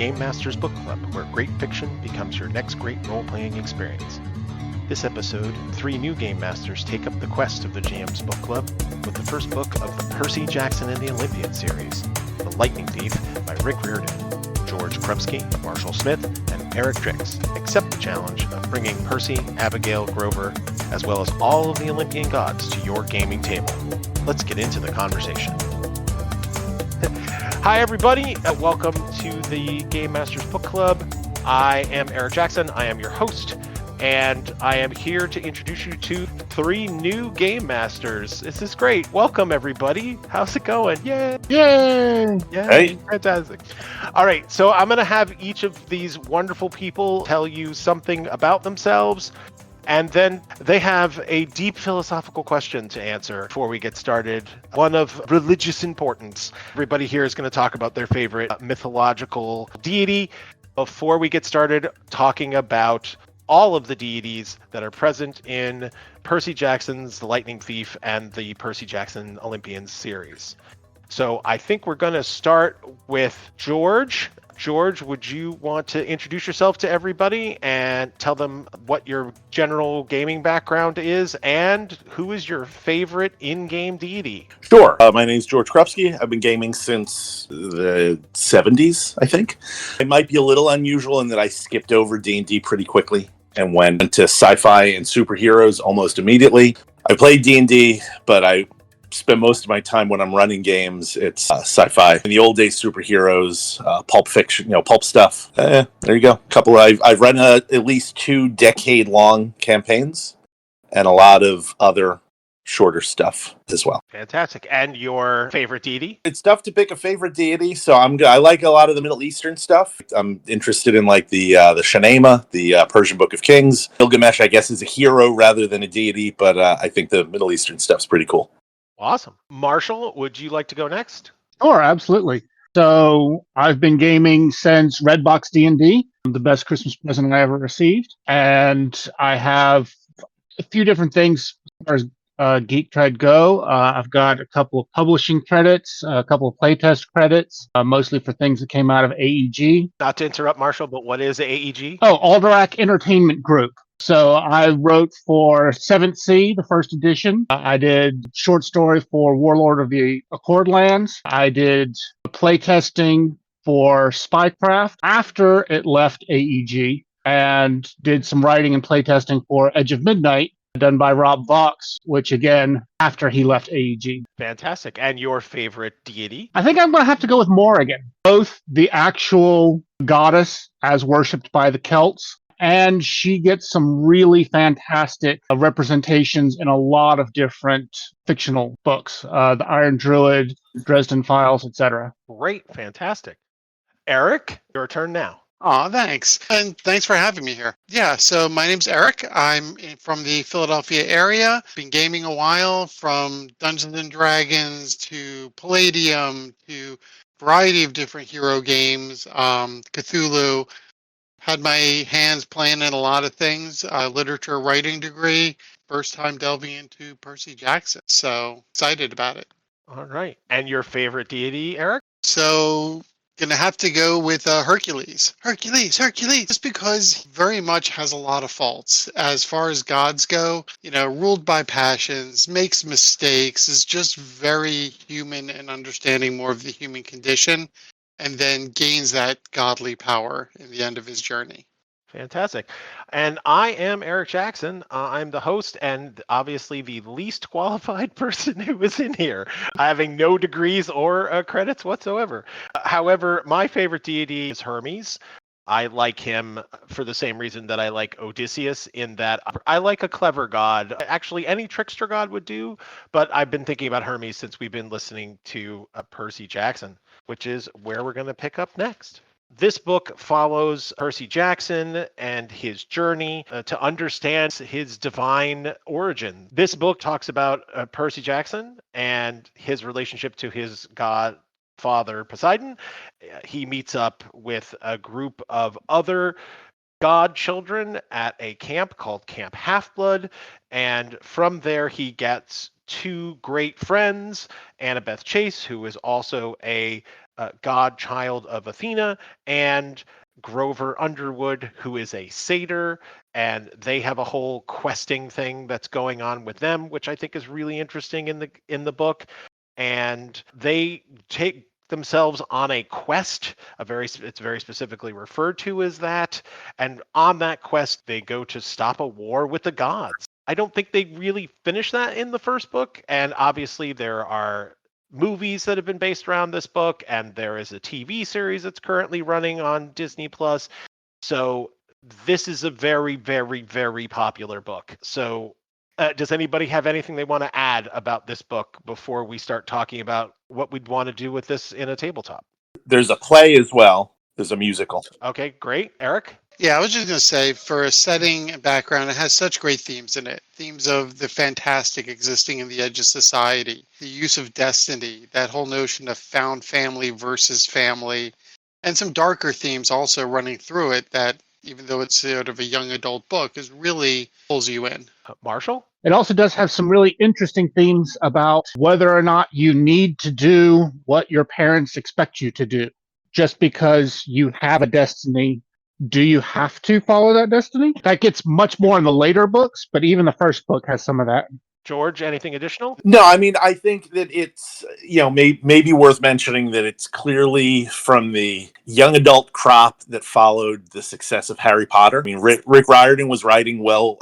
Game Master's Book Club, where great fiction becomes your next great role-playing experience. This episode, 3 new Game Masters take up the quest of the GM's Book Club with the first book of the Percy Jackson and the Olympian series, The Lightning Thief by Riordan. George Krubski, Marshall Smith, and Eric Driks accept the challenge of bringing Percy, Abigail, Grover, as well as all of the Olympian gods to your gaming table. Let's get into the conversation. Hi, everybody. Welcome to the Game Masters Book Club. I am Eric Jackson. I am your host, and I am here to introduce you to 3 new Game Masters. This is great. Welcome, everybody. How's it going? Yay! Yay! Yay! Hey. Fantastic. All right, so I'm going to have each of these wonderful people tell you something about themselves, and then they have a deep philosophical question to answer before we get started, one of religious importance. Everybody here is going to talk about their favorite mythological deity before we get started talking about all of the deities that are present in Percy Jackson's The Lightning Thief and the Percy Jackson Olympians series. So I think we're going to start with George. George, would you want to introduce yourself to everybody and tell them what your general gaming background is and who is your favorite in-game deity? Sure. My name is George Krubski. I've been gaming since the 70s, I think. It might be a little unusual in that I skipped over D&D pretty quickly and went into sci-fi and superheroes almost immediately. I played D&D, but I spend most of my time when I'm running games, it's sci-fi. In the old days, superheroes, pulp fiction, pulp stuff. There you go. I've run at least 2 decade-long campaigns and a lot of other shorter stuff as well. Fantastic. And your favorite deity? It's tough to pick a favorite deity, so I like a lot of the Middle Eastern stuff. I'm interested in like the Shanema, the Persian Book of Kings. Gilgamesh, I guess, is a hero rather than a deity, but I think the Middle Eastern stuff's pretty cool. Awesome. Marshall, would you like to go next? Sure, absolutely. So I've been gaming since Redbox D&D, the best Christmas present I ever received. And I have a few different things as far as Geek Tread go. I've got a couple of publishing credits, a couple of playtest credits, mostly for things that came out of AEG. Not to interrupt, Marshall, but what is AEG? Oh, Alderac Entertainment Group. So I wrote for 7th Sea, the first edition. I did short story for Warlord of the Accord Lands. I did playtesting for Spycraft after it left AEG, and did some writing and playtesting for Edge of Midnight, done by Rob Vox, which again, after he left AEG. Fantastic. And your favorite deity? I think I'm going to have to go with Morrigan. Both the actual goddess as worshipped by the Celts, and she gets some really fantastic representations in a lot of different fictional books. The Iron Druid, Dresden Files, etc. Great. Fantastic. Eric, your turn now. Aw, thanks. And thanks for having me here. Yeah, so my name's Eric. I'm from the Philadelphia area. Been gaming a while, from Dungeons and Dragons to Palladium to a variety of different hero games, Cthulhu. Had my hands playing in a lot of things, literature writing degree, first time delving into Percy Jackson. So excited about it. All right. And your favorite deity, Eric? So gonna have to go with Hercules. Hercules, just because very much has a lot of faults. As far as gods go, ruled by passions, makes mistakes, is just very human and understanding more of the human condition, and then gains that godly power in the end of his journey. Fantastic. And I am Eric Jackson. I'm the host and obviously the least qualified person who is in here, having no degrees or credits whatsoever. However, my favorite deity is Hermes. I like him for the same reason that I like Odysseus, in that I like a clever god. Actually, any trickster god would do, but I've been thinking about Hermes since we've been listening to Percy Jackson, which is where we're going to pick up next. This book follows Percy Jackson and his journey to understand his divine origin. This book talks about Percy Jackson and his relationship to his god father Poseidon. He meets up with a group of other god children at a camp called Camp Half-Blood, and from there he gets 2 great friends, Annabeth Chase, who is also a godchild of Athena, and Grover Underwood, who is a satyr, and they have a whole questing thing that's going on with them, which I think is really interesting in the book. And they take themselves on a quest, it's very specifically referred to as that. And on that quest, they go to stop a war with the gods. I don't think they really finish that in the first book. And obviously, there are movies that have been based around this book, and there is a TV series that's currently running on Disney Plus. So this is a very, very, very popular book. So does anybody have anything they want to add about this book before we start talking about what we'd want to do with this in a tabletop? There's a play as well. There's a musical. Okay, great. Eric? Yeah, I was just going to say, for a setting and background, it has such great themes in it. Themes of the fantastic existing in the edge of society, the use of destiny, that whole notion of found family versus family, and some darker themes also running through it that, even though it's sort of a young adult book, is really pulls you in. Marshall? It also does have some really interesting themes about whether or not you need to do what your parents expect you to do. Just because you have a destiny, do you have to follow that destiny? That gets much more in the later books, but even the first book has some of that. George, anything additional? No, I mean, I think that it's, maybe worth mentioning that it's clearly from the young adult crop that followed the success of Harry Potter. I mean, Rick Riordan was writing well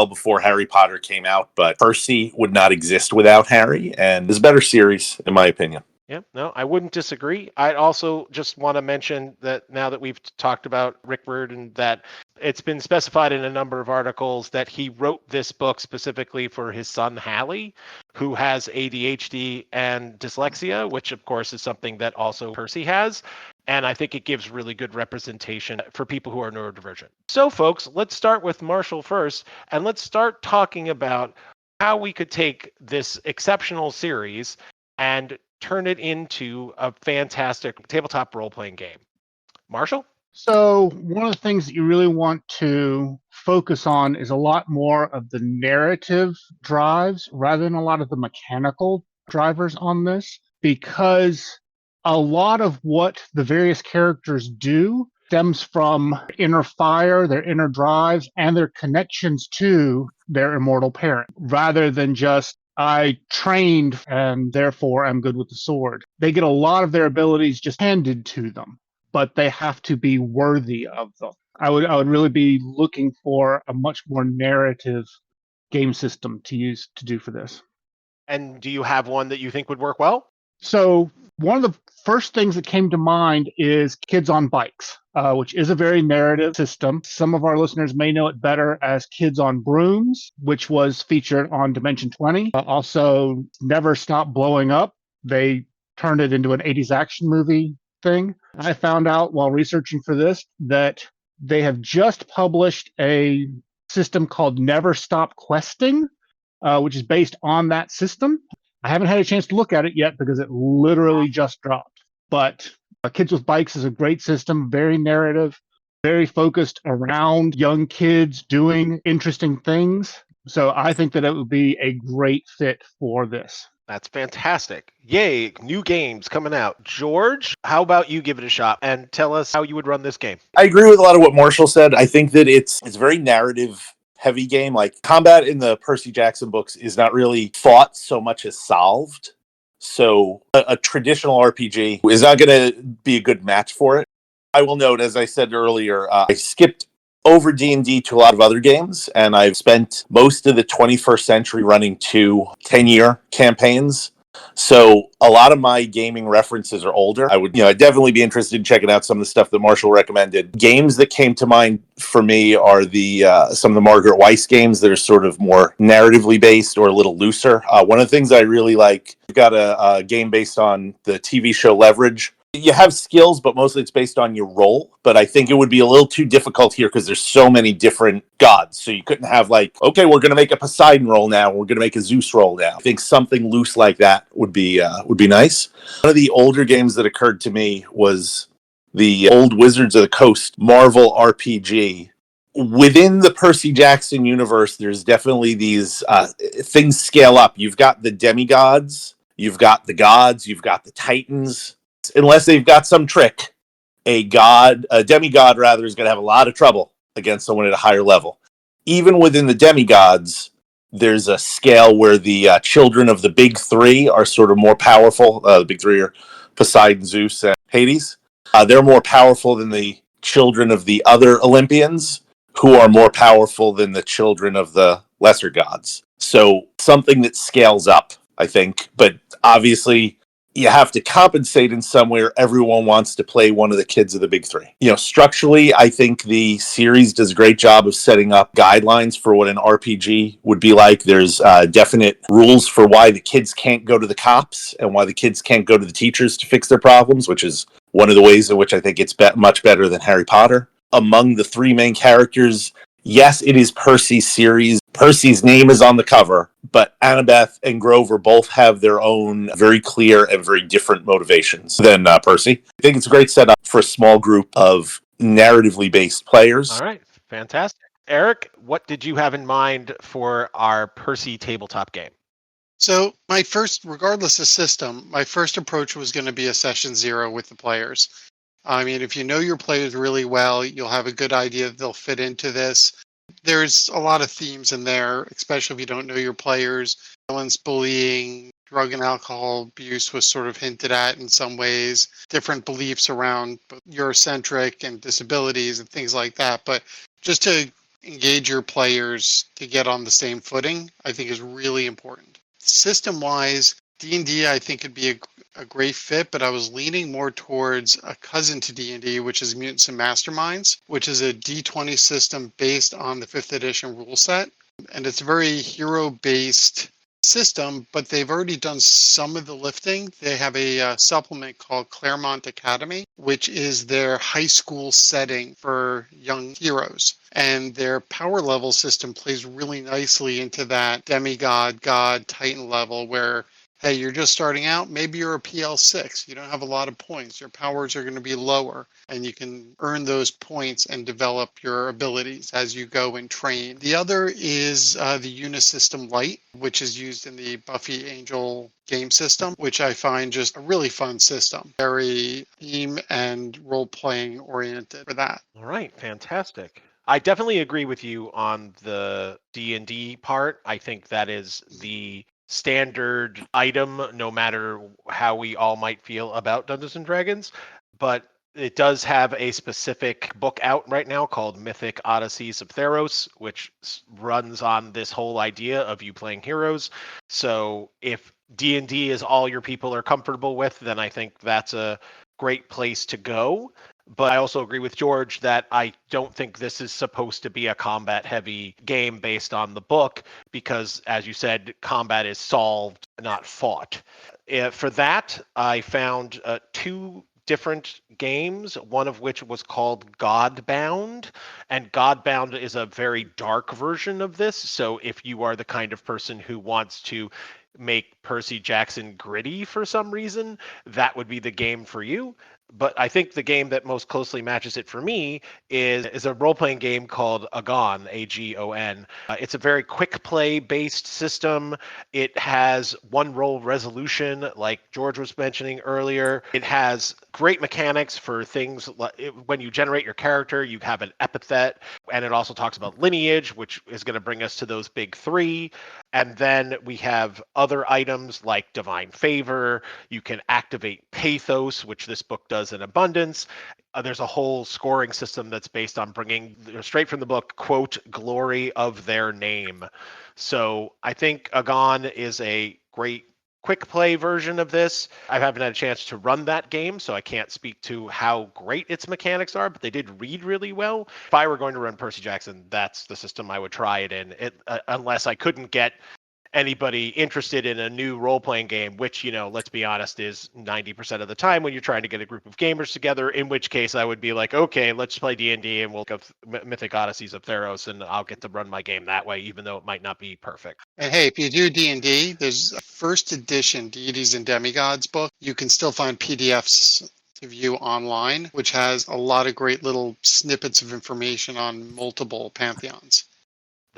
before Harry Potter came out, but Percy would not exist without Harry, and it's a better series, in my opinion. Yeah, no, I wouldn't disagree. I also just want to mention that now that we've talked about Rick Riordan, that it's been specified in a number of articles that he wrote this book specifically for his son, Hallie, who has ADHD and dyslexia, which of course is something that also Percy has. And I think it gives really good representation for people who are neurodivergent. So folks, let's start with Marshall first, and let's start talking about how we could take this exceptional series and turn it into a fantastic tabletop role-playing game. Marshall? So one of the things that you really want to focus on is a lot more of the narrative drives rather than a lot of the mechanical drivers on this, because a lot of what the various characters do stems from inner fire, their inner drives, and their connections to their immortal parent, rather than just I trained and therefore I'm good with the sword. They get a lot of their abilities just handed to them, but they have to be worthy of them. I would really be looking for a much more narrative game system to do for this. And do you have one that you think would work well? So one of the first things that came to mind is Kids on Bikes, which is a very narrative system. Some of our listeners may know it better as Kids on Brooms, which was featured on Dimension 20. Also, Never Stop Blowing Up. They turned it into an 80s action movie thing. I found out while researching for this that they have just published a system called Never Stop Questing, which is based on that system. I haven't had a chance to look at it yet because it literally just dropped. But Kids with Bikes is a great system, very narrative, very focused around young kids doing interesting things. So I think that it would be a great fit for this. That's fantastic. Yay, new games coming out. George, how about you give it a shot and tell us how you would run this game? I agree with a lot of what Marshall said. I think that it's very narrative heavy game. Like combat in the Percy Jackson books is not really fought so much as solved. So a traditional RPG is not going to be a good match for it. I will note, as I said earlier, I skipped over D&D to a lot of other games, and I've spent most of the 21st century running 2 10-year campaigns. So a lot of my gaming references are older. I'd definitely be interested in checking out some of the stuff that Marshall recommended. Games that came to mind for me are some of the Margaret Weiss games that are sort of more narratively based or a little looser. One of the things I really like, we've got a game based on the TV show Leverage. You have skills, but mostly it's based on your role. But I think it would be a little too difficult here because there's so many different gods. So you couldn't have okay, we're going to make a Poseidon roll now. We're going to make a Zeus roll now. I think something loose like that would be nice. One of the older games that occurred to me was the old Wizards of the Coast Marvel RPG. Within the Percy Jackson universe, there's definitely these things scale up. You've got the demigods, you've got the gods, you've got the titans. unless they've got some trick, a demigod rather, is going to have a lot of trouble against someone at a higher level. Even within the demigods, there's a scale where the children of the big three are sort of more powerful. The big three are Poseidon, Zeus, and Hades. They're more powerful than the children of the other Olympians, who are more powerful than the children of the lesser gods. So something that scales up, I think. But obviously, you have to compensate in some way, or everyone wants to play one of the kids of the big three. Structurally, I think the series does a great job of setting up guidelines for what an RPG would be like. There's definite rules for why the kids can't go to the cops and why the kids can't go to the teachers to fix their problems, which is one of the ways in which I think it's much better than Harry Potter. Among the three main characters, yes, it is Percy's series. Percy's name is on the cover, but Annabeth and Grover both have their own very clear and very different motivations than Percy. I think it's a great setup for a small group of narratively based players. All right, fantastic. Eric, what did you have in mind for our Percy tabletop game? So my first, regardless of system, my first approach was going to be a session 0 with the players. I mean, if you know your players really well, you'll have a good idea that they'll fit into this. There's a lot of themes in there, especially if you don't know your players. Violence, bullying, drug and alcohol abuse was sort of hinted at in some ways. Different beliefs around Eurocentric and disabilities and things like that. But just to engage your players to get on the same footing, I think is really important. System-wise, D&D I think could be a great fit, but I was leaning more towards a cousin to D&D, which is Mutants and Masterminds, which is a D20 system based on the 5th edition rule set. And it's a very hero-based system, but they've already done some of the lifting. They have a supplement called Claremont Academy, which is their high school setting for young heroes. And their power level system plays really nicely into that demigod, god, titan level where, hey, you're just starting out. Maybe you're a PL6. You don't have a lot of points. Your powers are going to be lower, and you can earn those points and develop your abilities as you go and train. The other is the Unisystem Light, which is used in the Buffy Angel game system, which I find just a really fun system. Very theme and role-playing oriented for that. All right, fantastic. I definitely agree with you on the D&D part. I think that is the standard item, no matter how we all might feel about Dungeons and Dragons. But it does have a specific book out right now called Mythic Odysseys of Theros, which runs on this whole idea of you playing heroes. So if D&D is all your people are comfortable with, then I think that's a great place to go. But I also agree with George that I don't think this is supposed to be a combat-heavy game based on the book because, as you said, combat is solved, not fought. For that, I found 2 different games, one of which was called Godbound. And Godbound is a very dark version of this. So if you are the kind of person who wants to make Percy Jackson gritty for some reason, that would be the game for you. But I think the game that most closely matches it for me is a role-playing game called Agon, A-G-O-N. It's a very quick play-based system. It has one roll resolution, like George was mentioning earlier. It has great mechanics for things like when you generate your character, you have an epithet, and it also talks about lineage, which is going to bring us to those big 3. And then we have other items like Divine Favor. You can activate Pathos, which this book does in abundance. There's a whole scoring system that's based on bringing, straight from the book, quote, glory of their name. So I think Agon is a great quick play version of this. I haven't had a chance to run that game, so I can't speak to how great its mechanics are, but they did read really well. If I were going to run Percy Jackson, that's the system I would try it in, unless I couldn't get anybody interested in a new role-playing game, which, let's be honest, is 90% of the time when you're trying to get a group of gamers together, in which case I would be like, okay, let's play D&D and we'll go Mythic Odysseys of Theros and I'll get to run my game that way, even though it might not be perfect. And hey, if you do D&D, there's a first edition Deities and Demigods book. You can still find PDFs to view online, which has a lot of great little snippets of information on multiple pantheons.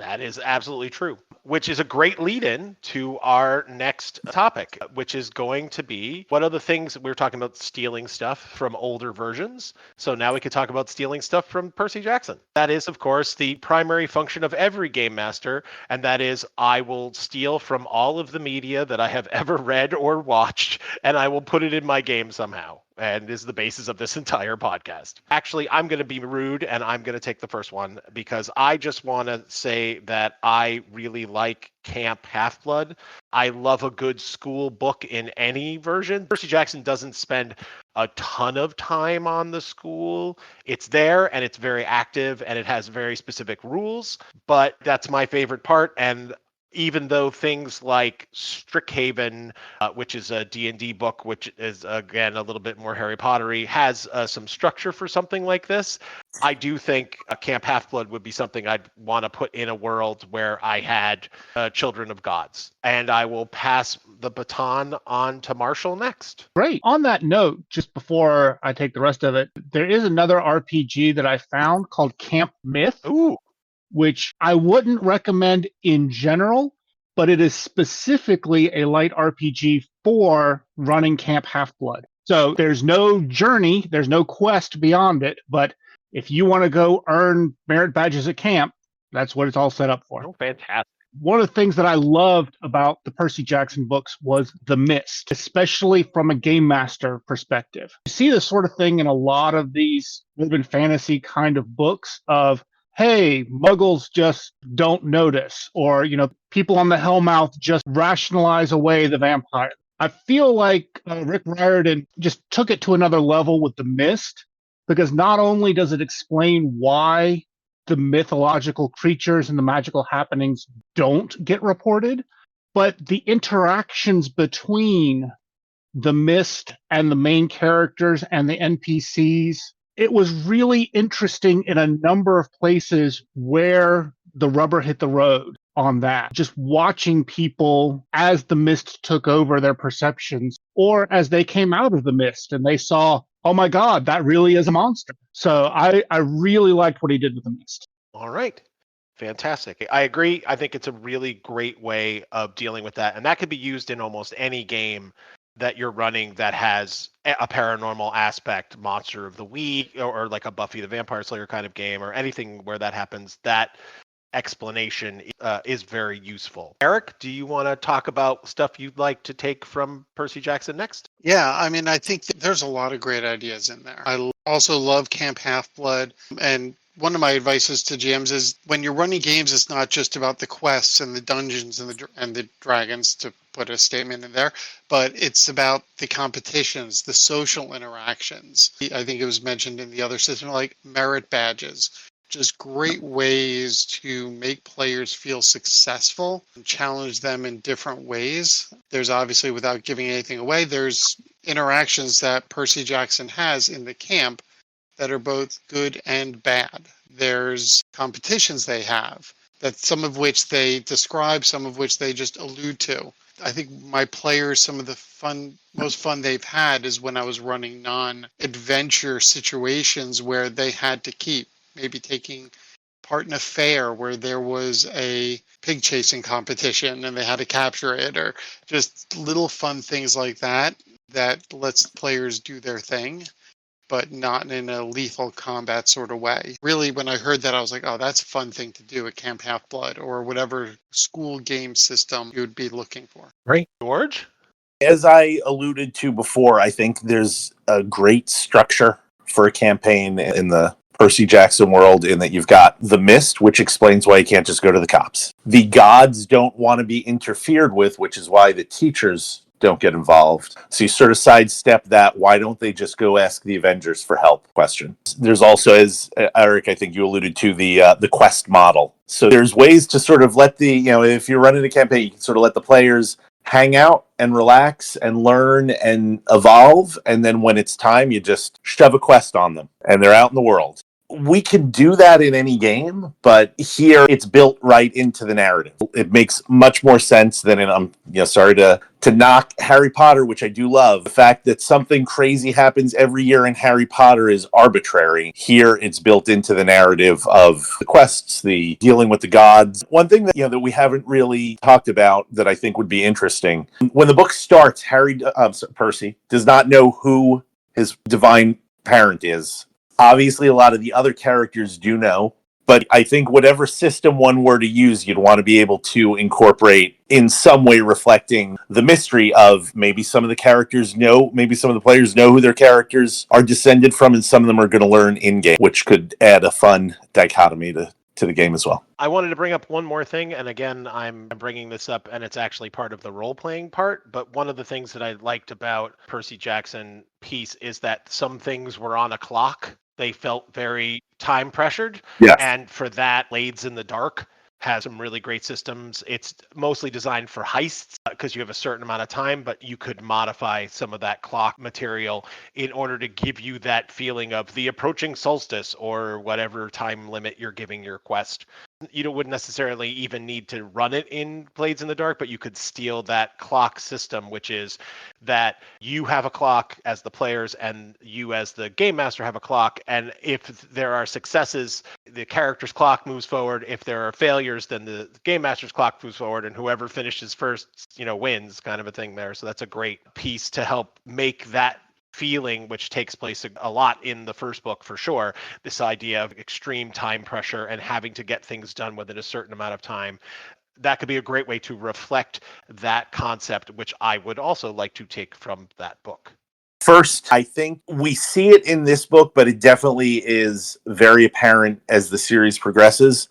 That is absolutely true, which is a great lead in to our next topic, which is going to be what are the things we were talking about stealing stuff from older versions. So now we could talk about stealing stuff from Percy Jackson. That is, of course, the primary function of every game master, and that is I will steal from all of the media that I have ever read or watched, and I will put it in my game somehow. And is the basis of this entire podcast. Actually, I'm going to be rude and I'm going to take the first one because I just want to say that I really like Camp Half-Blood. I love a good school book in any version. Percy Jackson doesn't spend a ton of time on the school. It's there and it's very active and it has very specific rules, but that's my favorite part. And even though things like Strixhaven, which is a D&D book, which is, again, a little bit more Harry Pottery, has some structure for something like this, I do think Camp Half-Blood would be something I'd want to put in a world where I had Children of Gods. And I will pass the baton on to Marshall next. Great. On that note, just before I take the rest of it, there is another RPG that I found called Camp Myth. Ooh. Which I wouldn't recommend in general, but it is specifically a light RPG for running Camp Half-Blood. So there's no journey, there's no quest beyond it, but if you want to go earn merit badges at camp, that's what it's all set up for. Oh, fantastic. One of the things that I loved about the Percy Jackson books was the mist, especially from a game master perspective. You see this sort of thing in a lot of these urban fantasy kind of books of, hey, muggles just don't notice, or, people on the Hellmouth just rationalize away the vampire. I feel like Rick Riordan just took it to another level with the mist, because not only does it explain why the mythological creatures and the magical happenings don't get reported, but the interactions between the mist and the main characters and the NPCs, it was really interesting in a number of places where the rubber hit the road on that. Just watching people as the mist took over their perceptions, or as they came out of the mist and they saw, oh my God, that really is a monster. So I really liked what he did with the mist. All right. Fantastic. I agree. I think it's a really great way of dealing with that. And that could be used in almost any game that you're running that has a paranormal aspect, monster of the week, or like a Buffy the Vampire Slayer kind of game, or anything where that happens. That explanation is very useful. Eric, do you want to talk about stuff you'd like to take from Percy Jackson next? Yeah, I mean, I think there's a lot of great ideas in there. I also love Camp Half-Blood, and one of my advices to GMs is when you're running games, it's not just about the quests and the dungeons and the dragons, to put a statement in there, but it's about the competitions, the social interactions. I think it was mentioned in the other system, like merit badges. Just great ways to make players feel successful and challenge them in different ways. There's obviously, without giving anything away, there's interactions that Percy Jackson has in the camp that are both good and bad. There's competitions they have, that some of which they describe, some of which they just allude to. I think my players, some of the most fun they've had is when I was running non-adventure situations where they had to keep maybe taking part in a fair where there was a pig chasing competition and they had to capture it, or just little fun things like that lets players do their thing, but not in a lethal combat sort of way. Really, when I heard that, I was like, oh, that's a fun thing to do at Camp Half-Blood, or whatever school game system you would be looking for. Great. George? As I alluded to before, I think there's a great structure for a campaign in the Percy Jackson world, in that you've got the mist, which explains why you can't just go to the cops. The gods don't want to be interfered with, which is why the teachers don't get involved. So you sort of sidestep that. Why don't they just go ask the Avengers for help question? There's also, as Eric, I think you alluded to, the quest model. So there's ways to sort of let if you're running a campaign, you can sort of let the players hang out and relax and learn and evolve. And then when it's time, you just shove a quest on them and they're out in the world. we can do that in any game, but here it's built right into the narrative. It makes much more sense than in, sorry to knock Harry Potter, which I do love. The fact that something crazy happens every year in Harry Potter is arbitrary. Here it's built into the narrative of the quests, the dealing with the gods. One thing that, that we haven't really talked about that I think would be interesting. When the book starts, Percy does not know who his divine parent is. Obviously, a lot of the other characters do know, but I think whatever system one were to use, you'd want to be able to incorporate in some way reflecting the mystery of maybe some of the characters know, maybe some of the players know who their characters are descended from, and some of them are going to learn in-game, which could add a fun dichotomy to the game as well. I wanted to bring up one more thing, and again, I'm bringing this up, and it's actually part of the role-playing part, but one of the things that I liked about Percy Jackson piece is that some things were on a clock. They felt very time pressured, Yes. And for that, Blades in the Dark has some really great systems. It's mostly designed for heists because you have a certain amount of time, but you could modify some of that clock material in order to give you that feeling of the approaching solstice or whatever time limit you're giving your quest. You wouldn't necessarily even need to run it in Blades in the Dark, but you could steal that clock system, which is that you have a clock as the players and you as the game master have a clock. And if there are successes, the character's clock moves forward. If there are failures, then the game master's clock moves forward, and whoever finishes first, wins, kind of a thing there. So that's a great piece to help make that feeling, which takes place a lot in the first book for sure, this idea of extreme time pressure and having to get things done within a certain amount of time. That could be a great way to reflect that concept, which I would also like to take from that book. First, I think we see it in this book, but it definitely is very apparent as the series progresses.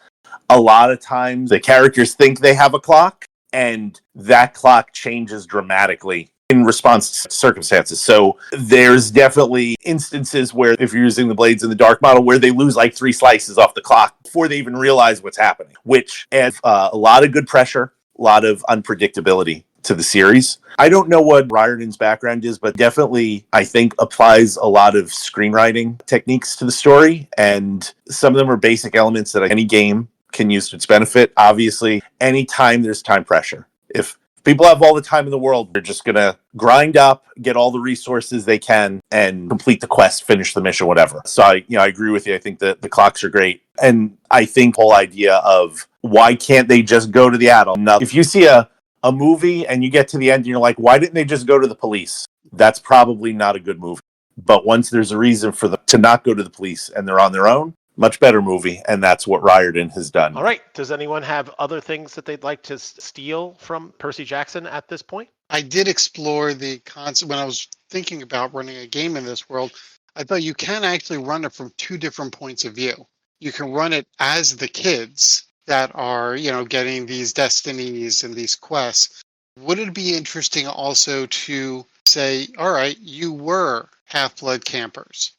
A lot of times the characters think they have a clock, and that clock changes dramatically in response to circumstances. So there's definitely instances where, if you're using the Blades in the Dark model, where they lose like 3 slices off the clock before they even realize what's happening, which adds a lot of good pressure, a lot of unpredictability to the series. I don't know what Riordan's background is, but definitely I think applies a lot of screenwriting techniques to the story, and some of them are basic elements that any game can use to its benefit. Obviously, anytime there's time pressure, if people have all the time in the world, they're just going to grind up, get all the resources they can, and complete the quest, finish the mission, whatever. So I agree with you. I think that the clocks are great. And I think the whole idea of why can't they just go to the adult? Now, if you see a movie and you get to the end and you're like, why didn't they just go to the police? That's probably not a good movie. But once there's a reason for them to not go to the police and they're on their own, much better movie, and that's what Riordan has done. All right. Does anyone have other things that they'd like to steal from Percy Jackson at this point? I did explore the concept when I was thinking about running a game in this world. I thought you can actually run it from 2 different points of view. You can run it as the kids that are, getting these destinies and these quests. Would it be interesting also to say, all right, you were half-blood campers.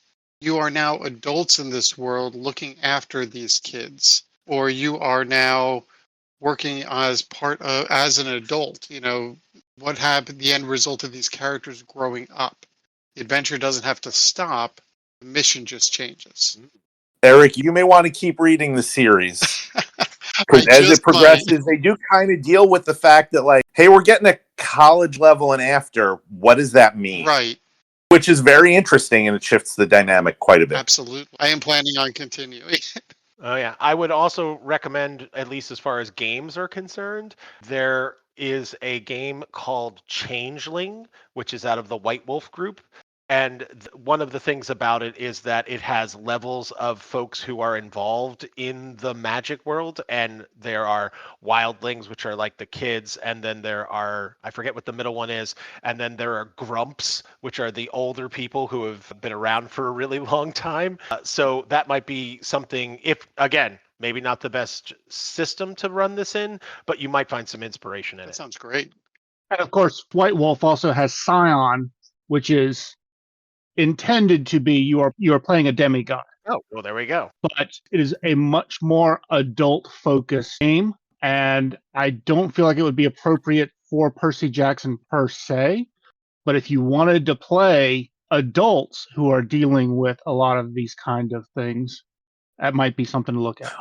You are now adults in this world looking after these kids, or you are now working as an adult. What happened, the end result of these characters growing up. The adventure doesn't have to stop. The mission just changes. Eric, you may want to keep reading the series. Because as it progresses, they do kind of deal with the fact that, like, hey, we're getting a college level and after. What does that mean? Right. Which is very interesting, and it shifts the dynamic quite a bit. Absolutely. I am planning on continuing. Oh, yeah. I would also recommend, at least as far as games are concerned, there is a game called Changeling, which is out of the White Wolf group. And one of the things about it is that it has levels of folks who are involved in the magic world. And there are wildlings, which are like the kids. And then there are, I forget what the middle one is. And then there are grumps, which are the older people who have been around for a really long time. So that might be something, if, again, maybe not the best system to run this in, but you might find some inspiration in it. That sounds great. And of course, White Wolf also has Scion, which is intended to be you are playing a demigod. Oh, well, there we go. But it is a much more adult-focused game, and I don't feel like it would be appropriate for Percy Jackson per se. But if you wanted to play adults who are dealing with a lot of these kind of things, that might be something to look at.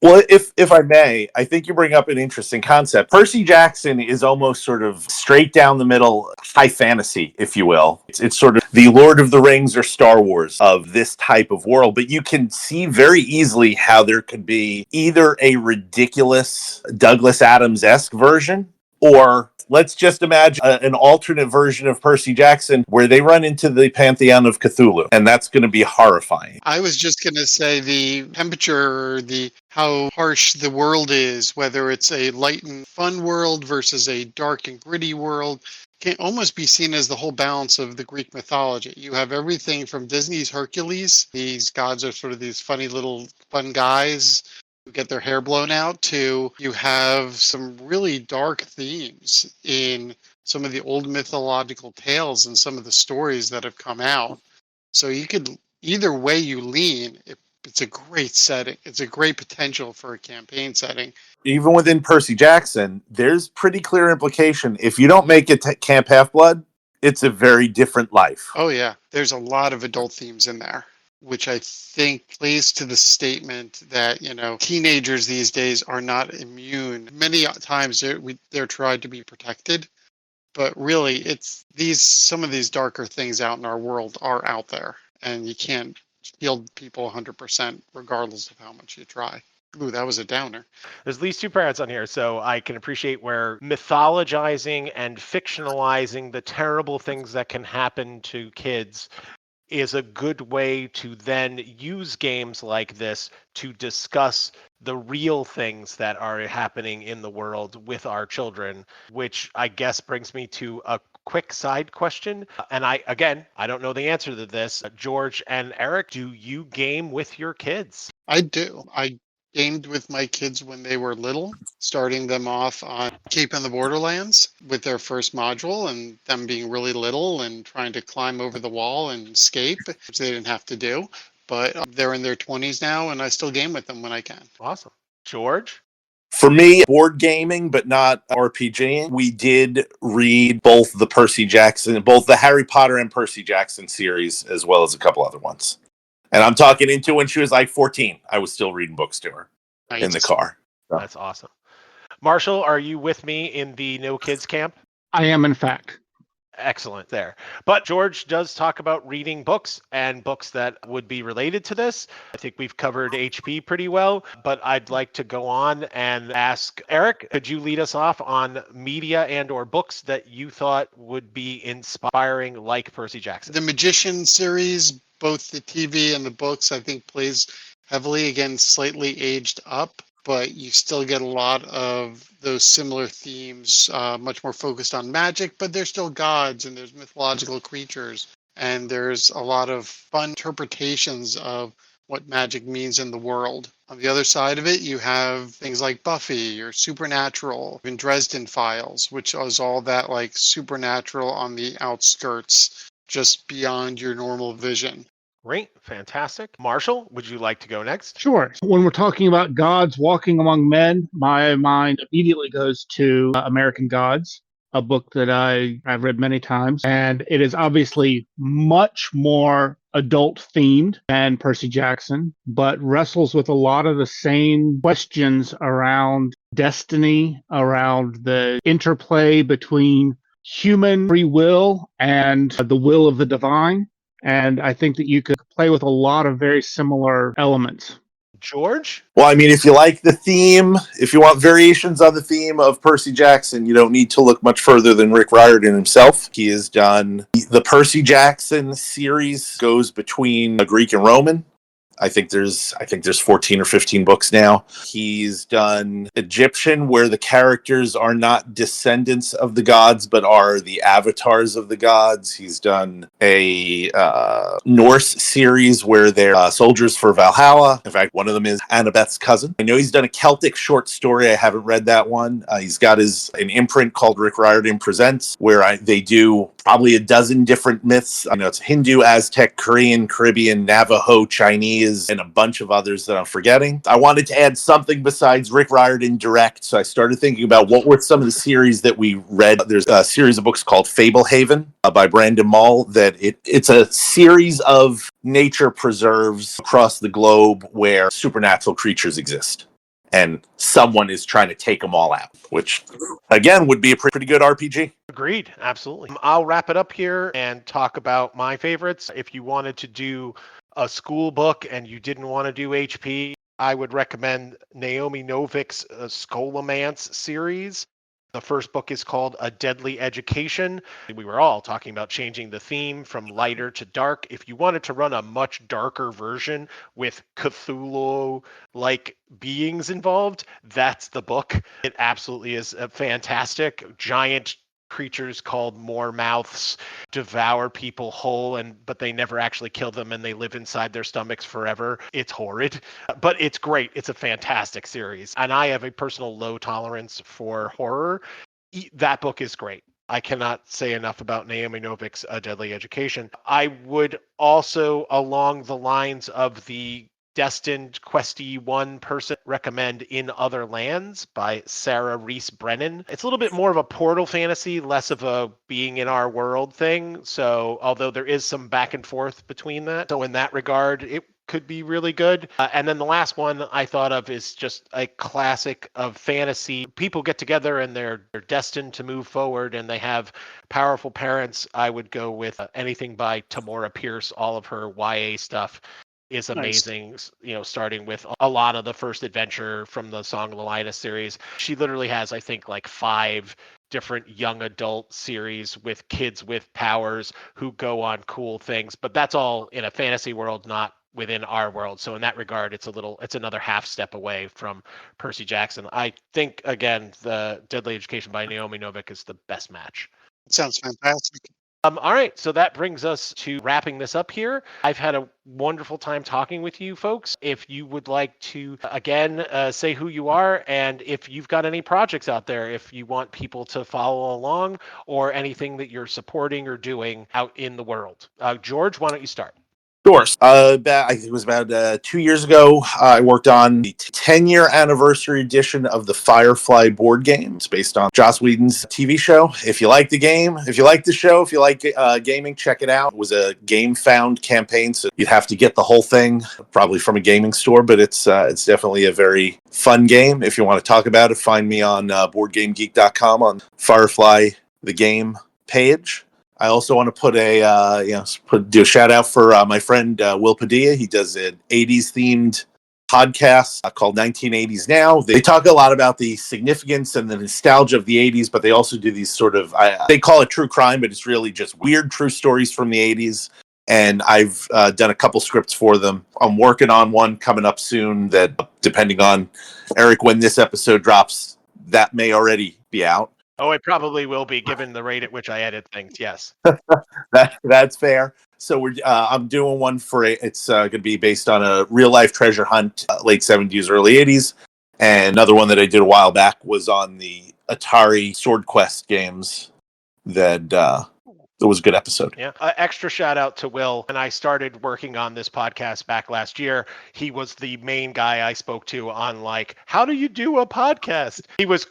Well, if I may, I think you bring up an interesting concept. Percy Jackson is almost sort of straight down the middle, high fantasy, if you will. It's sort of the Lord of the Rings or Star Wars of this type of world. But you can see very easily how there could be either a ridiculous Douglas Adams-esque version, or let's just imagine an alternate version of Percy Jackson where they run into the pantheon of Cthulhu, and that's going to be horrifying. I was just going to say the temperature, how harsh the world is, whether it's a light and fun world versus a dark and gritty world, can almost be seen as the whole balance of the Greek mythology. You have everything from Disney's Hercules. These gods are sort of these funny little fun guys who get their hair blown out, to you have some really dark themes in some of the old mythological tales and some of the stories that have come out. So you could, either way you lean, it's a great setting. It's a great potential for a campaign setting. Even within Percy Jackson, there's pretty clear implication. If you don't make it to Camp Half-Blood, it's a very different life. Oh, yeah. There's a lot of adult themes in there, which I think plays to the statement that, teenagers these days are not immune. Many times they're tried to be protected, but really it's some of these darker things out in our world are out there, and you can't shield people 100% regardless of how much you try. Ooh, that was a downer. There's at least two parents on here, so I can appreciate where mythologizing and fictionalizing the terrible things that can happen to kids is a good way to then use games like this to discuss the real things that are happening in the world with our children, which I guess brings me to a quick side question. And I don't know the answer to this. George and Eric, do you game with your kids? I do. I gamed with my kids when they were little, starting them off on Cape and the Borderlands with their first module, and them being really little and trying to climb over the wall and escape, which they didn't have to do. But they're in their 20s now, and I still game with them when I can. Awesome. George? For me, board gaming, but not RPGing, we did read both the Harry Potter and Percy Jackson series, as well as a couple other ones. And I'm talking into when she was like 14. I was still reading books to her in the car. So. That's awesome. Marshall, are you with me in the no kids camp? I am, in fact. Excellent there. But George does talk about reading books and books that would be related to this. I think we've covered HP pretty well, but I'd like to go on and ask Eric, could you lead us off on media and or books that you thought would be inspiring like Percy Jackson? The Magician series, both the TV and the books, I think plays heavily, again, slightly aged up, but you still get a lot of those similar themes, much more focused on magic, but there's still gods and there's mythological creatures, and there's a lot of fun interpretations of what magic means in the world. On the other side of it, you have things like Buffy or Supernatural, even Dresden Files, which is all that like supernatural on the outskirts, just beyond your normal vision. Great. Fantastic. Marshall, would you like to go next? Sure. When we're talking about gods walking among men, my mind immediately goes to American Gods, a book that I've read many times. And it is obviously much more adult themed than Percy Jackson, but wrestles with a lot of the same questions around destiny, around the interplay between human free will and the will of the divine. And I think that you could play with a lot of very similar elements. George? Well, I mean, if you like the theme, if you want variations on the theme of Percy Jackson, you don't need to look much further than Rick Riordan himself. He has done the Percy Jackson series, goes between Greek and Roman. I think there's 14 or 15 books now. He's done Egyptian, where the characters are not descendants of the gods, but are the avatars of the gods. He's done a Norse series where they're soldiers for Valhalla. In fact, one of them is Annabeth's cousin. I know he's done a Celtic short story. I haven't read that one. He's got an imprint called Rick Riordan Presents, where they do probably a dozen different myths. I know it's Hindu, Aztec, Korean, Caribbean, Navajo, Chinese, and a bunch of others that I'm forgetting. I wanted to add something besides Rick Riordan direct, so I started thinking about what were some of the series that we read. There's a series of books called Fablehaven by Brandon Mull that it's a series of nature preserves across the globe where supernatural creatures exist. And someone is trying to take them all out, which, again, would be a pretty good RPG. Agreed. Absolutely. I'll wrap it up here and talk about my favorites. If you wanted to do a school book and you didn't want to do HP, I would recommend Naomi Novik's Scholomance series. The first book is called A Deadly Education. We were all talking about changing the theme from lighter to dark. If you wanted to run a much darker version with Cthulhu-like beings involved, that's the book. It absolutely is fantastic. Giant creatures called more mouths devour people whole, but they never actually kill them, and they live inside their stomachs forever. It's horrid, but it's great. It's a fantastic series, and I have a personal low tolerance for horror. That book is great. I cannot say enough about Naomi Novik's A Deadly Education. I would also, along the lines of the Destined Questy one person, recommend In Other Lands by Sarah Reese Brennan. It's a little bit more of a portal fantasy, less of a being in our world thing. So although there is some back and forth between that, so in that regard, it could be really good. And then the last one I thought of is just a classic of fantasy. People get together and they're destined to move forward and they have powerful parents. I would go with anything by Tamora Pierce. All of her YA stuff is amazing. Nice. You know, starting with Alana, the first adventure from the Song of the Linus series. She literally has, I think, like 5 different young adult series with kids with powers who go on cool things. But that's all in a fantasy world, not within our world. So in that regard, it's another half step away from Percy Jackson. I think, again, the Deadly Education by Naomi Novik is the best match. Sounds fantastic. All right, so that brings us to wrapping this up here. I've had a wonderful time talking with you folks. If you would like to, again, say who you are, and if you've got any projects out there, if you want people to follow along, or anything that you're supporting or doing out in the world. George, why don't you start? Sure. I think it was about 2 years ago. I worked on the 10-year anniversary edition of the Firefly board game. It's based on Joss Whedon's TV show. If you like the game, if you like the show, if you like gaming, check it out. It was a Game Found campaign, so you'd have to get the whole thing, probably from a gaming store, but it's definitely a very fun game. If you want to talk about it, find me on BoardGameGeek.com on Firefly the game page. I also want to do a shout out for my friend Will Padilla. He does an 80s themed podcast called 1980s Now. They talk a lot about the significance and the nostalgia of the 80s, but they also do these sort of, they call it true crime, but it's really just weird true stories from the 80s. And I've done a couple scripts for them. I'm working on one coming up soon that, depending on, Eric, when this episode drops, that may already be out. Oh, it probably will be, given the rate at which I edit things. Yes, that's fair. So I'm doing one for it's going to be based on a real life treasure hunt, late 70s, early 80s, and another one that I did a while back was on the Atari Sword Quest games. That was a good episode. Yeah. Extra shout out to Will. When I started working on this podcast back last year, he was the main guy I spoke to on how do you do a podcast? He was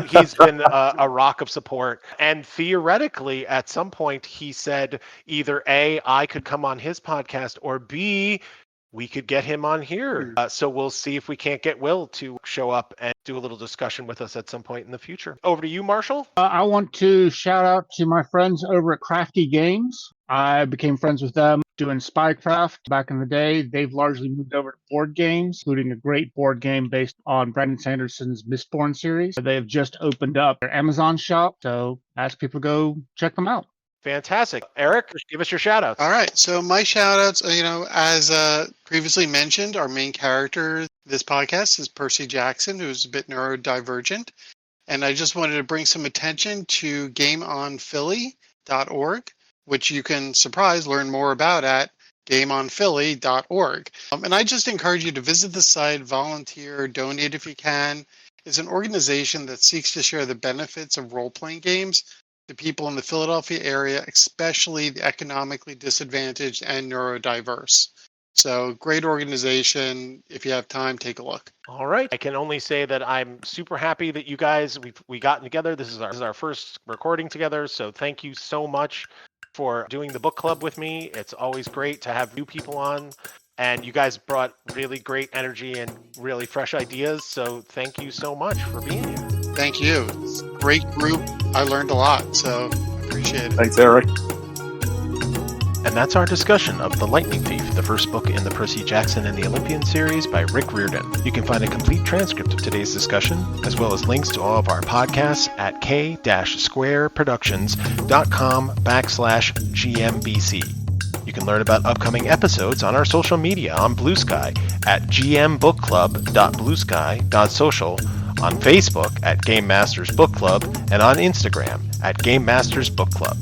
he's been a rock of support. And theoretically, at some point, he said either A, I could come on his podcast, or B, we could get him on here. So we'll see if we can't get Will to show up and do a little discussion with us at some point in the future. Over to you, Marshall. I want to shout out to my friends over at Crafty Games. I became friends with them doing Spycraft back in the day. They've largely moved over to board games, including a great board game based on Brandon Sanderson's Mistborn series. They have just opened up their Amazon shop, so ask people to go check them out. Fantastic. Eric, give us your shout outs. All right. So my shout outs, as previously mentioned, our main character this podcast is Percy Jackson, who's a bit neurodivergent. And I just wanted to bring some attention to gameonphilly.org, which you can, learn more about at gameonphilly.org. And I just encourage you to visit the site, volunteer, donate if you can. It's an organization that seeks to share the benefits of role-playing games the people in the Philadelphia area, especially the economically disadvantaged and neurodiverse. So great organization. If you have time, take a look. All right. I can only say that I'm super happy that you guys, we gotten together. This is our first recording together. So thank you so much for doing the book club with me. It's always great to have new people on. And you guys brought really great energy and really fresh ideas. So thank you so much for being here. Thank you. It's a great group. I learned a lot, so I appreciate it. Thanks, Eric. And that's our discussion of The Lightning Thief, the first book in the Percy Jackson and the Olympian series by Rick Riordan. You can find a complete transcript of today's discussion, as well as links to all of our podcasts at k-squareproductions.com/GMBC. You can learn about upcoming episodes on our social media on Blue Sky at gmbookclub.bluesky.social, on Facebook at Game Masters Book Club, and on Instagram at Game Masters Book Club.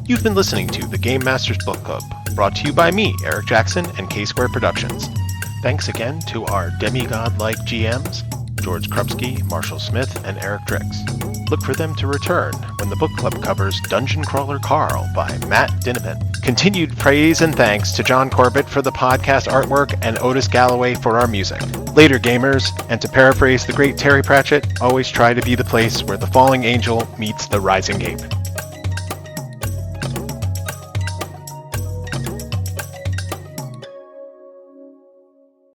You've been listening to the Game Masters Book Club, brought to you by me, Eric Jackson, and K-Square Productions. Thanks again to our demigod-like GMs, George Krubski, Marshall Smith, and Eric Driks. Look for them to return when the book club covers Dungeon Crawler Carl by Matt Dinnipan. Continued praise and thanks to John Corbett for the podcast artwork and Otis Galloway for our music. Later, gamers, and to paraphrase the great Terry Pratchett, always try to be the place where the falling angel meets the rising ape.